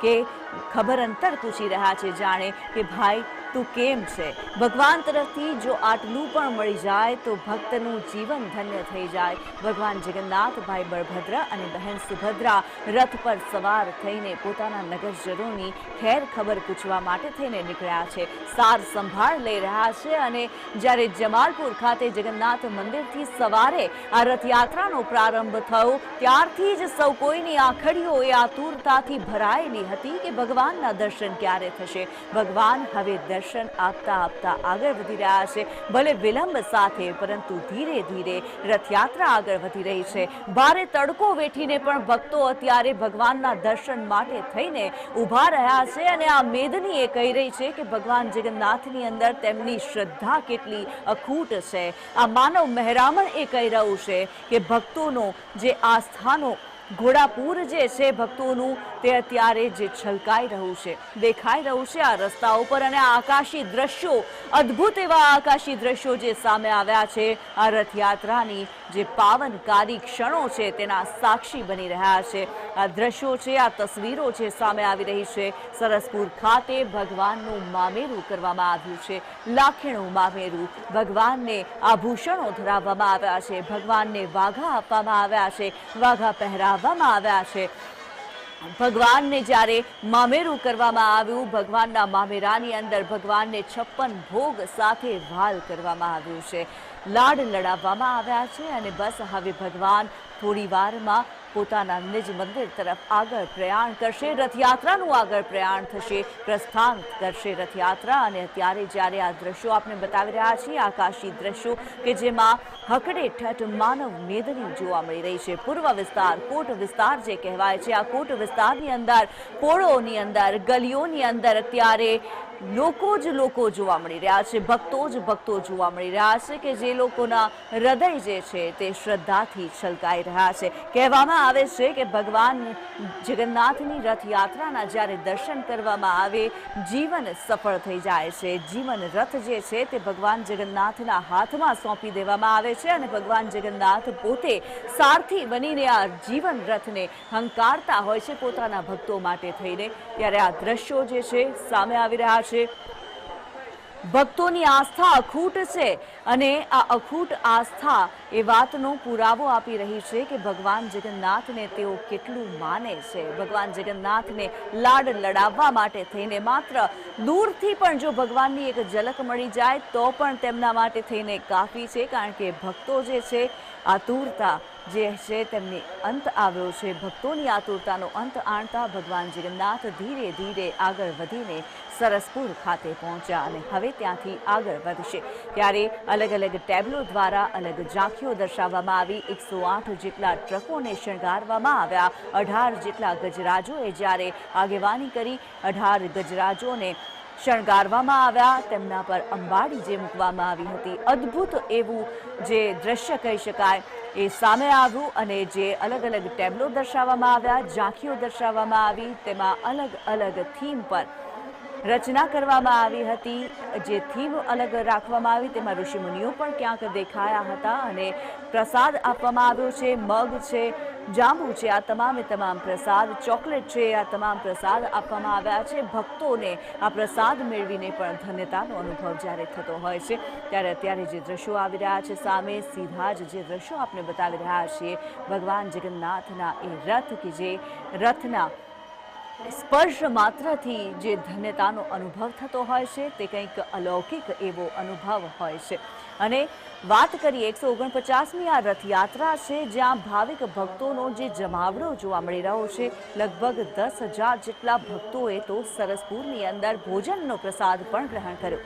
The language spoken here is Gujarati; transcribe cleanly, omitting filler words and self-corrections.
કે ખબર અંતર પૂછી રહ્યા છે, જાણે કે ભાઈ તું કેમ છે। ભગવાન તરફથી જો આટલું પણ મળી જાય તો ભક્તનું જીવન ધન્ય થઈ જાય। ભગવાન જગન્નાથ ભાઈ બળભદ્ર અને બહેન સુભદ્રા રથ પર સવાર થઈને પોતાના નગરજનોની ખેર ખબર પૂછવા માટે થઈને નીકળ્યા છે, સાર સંભાળ લઈ રહ્યા છે। અને જ્યારે જમાલપુર ખાતે જગન્નાથ મંદિરથી સવારે આ રથયાત્રાનો પ્રારંભ થયો ત્યારથી જ સૌ કોઈની આંખડીઓ એ આતુરતાથી ભરાયેલી હતી કે ભગવાનના દર્શન ક્યારે થશે। ભગવાન હવે દર્શન આપતા આપતા આગળ વધી રહ્યા છે, ભલે વિલંબ સાથે, પરંતુ ધીરે ધીરે રથયાત્રા આગળ વધી રહી છે। ભારે તડકો વેઠીને પણ ભક્તો અત્યારે ભગવાનના દર્શન માટે થઈને ઊભા રહ્યા છે અને આ મેદની એ કહી રહી છે કે ભગવાન જગન્નાથની અંદર તેમની શ્રદ્ધા કેટલી અખૂટ છે। આ માનવ મહેરામણ એ કહી રહ્યું છે કે ભક્તોનો જે આસ્થાનો ઘોડાપૂર જે છે ભક્તોનું તે અત્યારે જે છલકાઈ રહ્યું છે, દેખાઈ રહ્યું છે આ રસ્તા ઉપર। અને આ આકાશી દ્રશ્યો, અદ્ભુત એવા આકાશી દ્રશ્યો જે સામે આવ્યા છે આ રથયાત્રાની જે પાવનકારી ક્ષણો છે તેના સાક્ષી બની રહ્યા છે। આ દ્રશ્યો છે, આ તસવીરો છે સામે આવી રહી છે। સરસપુર ખાતે ભગવાનનું મામેરું કરવામાં આવ્યું છે, લાખેણું મામેરું। ભગવાનને આભૂષણો ધરાવવામાં આવ્યા છે, ભગવાનને વાઘા આપવામાં આવ્યા છે, વાઘા પહેરાવવામાં આવ્યા છે। ભગવાનને જ્યારે મામેરું કરવામાં આવ્યું, ભગવાનના મામેરાની અંદર ભગવાનને 56 ભોગ સાથે વાલ કરવામાં આવ્યું છે, લાડ લડાવવામાં આવ્યા છે। અને બસ હવે ભગવાન થોડી વારમાં પોતાના નિજ મંદિર તરફ આગળ પ્રયાણ કરશે, રથયાત્રાનું આગળ પ્રયાણ થશે, પ્રસ્થાન કરશે રથયાત્રા। અને અત્યારે જ્યારે આ દ્રશ્યો આપણે બતાવી રહ્યા છીએ, આકાશી દ્રશ્યો કે જેમાં હકડે ઠઠ માનવ મેદની જોવા મળી રહી છે। પૂર્વ વિસ્તાર, કોટ વિસ્તાર જે કહેવાય છે, આ કોટ વિસ્તારની અંદર, પોળોની અંદર, ગલીઓની અંદર અત્યારે લોકો જ લોકો જોવા મળી રહ્યા છે, ભક્તો જ ભક્તો જોવા મળી રહ્યા છે કે જે લોકોના હૃદય જે છે તે શ્રદ્ધાથી છલકાઈ રહ્યા છે। કહેવામાં આવે છે કે ભગવાન જગન્નાથની રથયાત્રાના જ્યારે દર્શન કરવામાં આવે જીવન સફળ થઈ જાય છે। જીવન રથ જે છે તે ભગવાન જગન્નાથના હાથમાં સોંપી દેવામાં આવે છે અને ભગવાન જગન્નાથ પોતે સારથી બનીને આ જીવન રથને હંકારતા હોય છે પોતાના ભક્તો માટે થઈને। ત્યારે આ દ્રશ્યો જે છે સામે આવી રહ્યા છે। ભક્તોની આસ્થા અખૂટ છે અને આ અખૂટ આસ્થા એ વાતનો પુરાવો આપી રહી છે કે ભગવાન જગન્નાથને તેઓ કેટલું માને છે। ભગવાન જગન્નાથને લાડ લડાવવા માટે થઈને માત્ર દૂરથી પણ જો ભગવાનની એક ઝલક મળી જાય તો પણ તેમના માટે થઈને કાફી છે, કારણ કે ભક્તો જે છે આતુરતા જે છે તેમની અંત આવ્યો છે। ભક્તોની આતુરતાનો અંત આણતા ભગવાન જગન્નાથ ધીરે ધીરે આગળ વધીને સરસપુર ખાતે પહોંચ્યા અને હવે ત્યાંથી આગળ વધશે। ત્યારે અલગ અલગ ટેબલો દ્વારા અલગ ઝાંખીઓ દર્શાવવામાં આવી, 108 જેટલા ટ્રકોને શણગારવામાં આવ્યા, 18 જેટલા ગજરાજોએ જ્યારે આગેવાની કરી 18 ગજરાજોને શણગારવામાં આવ્યા, તેમના પર અંબાડી જે મૂકવામાં આવી હતી, અદ્ભુત એવું જે દ્રશ્ય કહી શકાય એ સામે આવ્યું। અને જે અલગ અલગ ટેબલો દર્શાવવામાં આવ્યા, ઝાંખીઓ દર્શાવવામાં આવી, તેમાં અલગ અલગ થીમ પર રચના કરવામાં આવી હતી। જે થીમ અલગ રાખવામાં આવી તેમાં ઋષિમુનિઓ પણ ક્યાંક દેખાયા હતા અને પ્રસાદ આપવામાં આવ્યો છે, મગ છે, જાંબુ છે, આ તમામ પ્રસાદ, ચોકલેટ છે, આ તમામ પ્રસાદ આપવામાં આવ્યા છે। ભક્તોને આ પ્રસાદ મેળવીને પણ ધન્યતાનો અનુભવ જ્યારે થતો હોય છે ત્યારે અત્યારે જે દ્રશ્યો આવી રહ્યા છે સામે, સીધા જ જે દ્રશ્યો આપણે બતાવી રહ્યા છીએ ભગવાન જગન્નાથના એ રથ કે જે રથના સ્પર્શ માત્રથી જે ધન્યતાનો અનુભવ થતો હોય છે તે કંઈક અલૌકિક એવો અનુભવ હોય છે। અને વાત કરીએ 149મી આ રથયાત્રા છે જ્યાં ભાવિક ભક્તોનો જે જમાવડો જોવા મળી રહ્યો છે, લગભગ 10,000 જેટલા ભક્તોએ તો સરસપુરની અંદર ભોજનનો પ્રસાદ પણ ગ્રહણ કર્યો।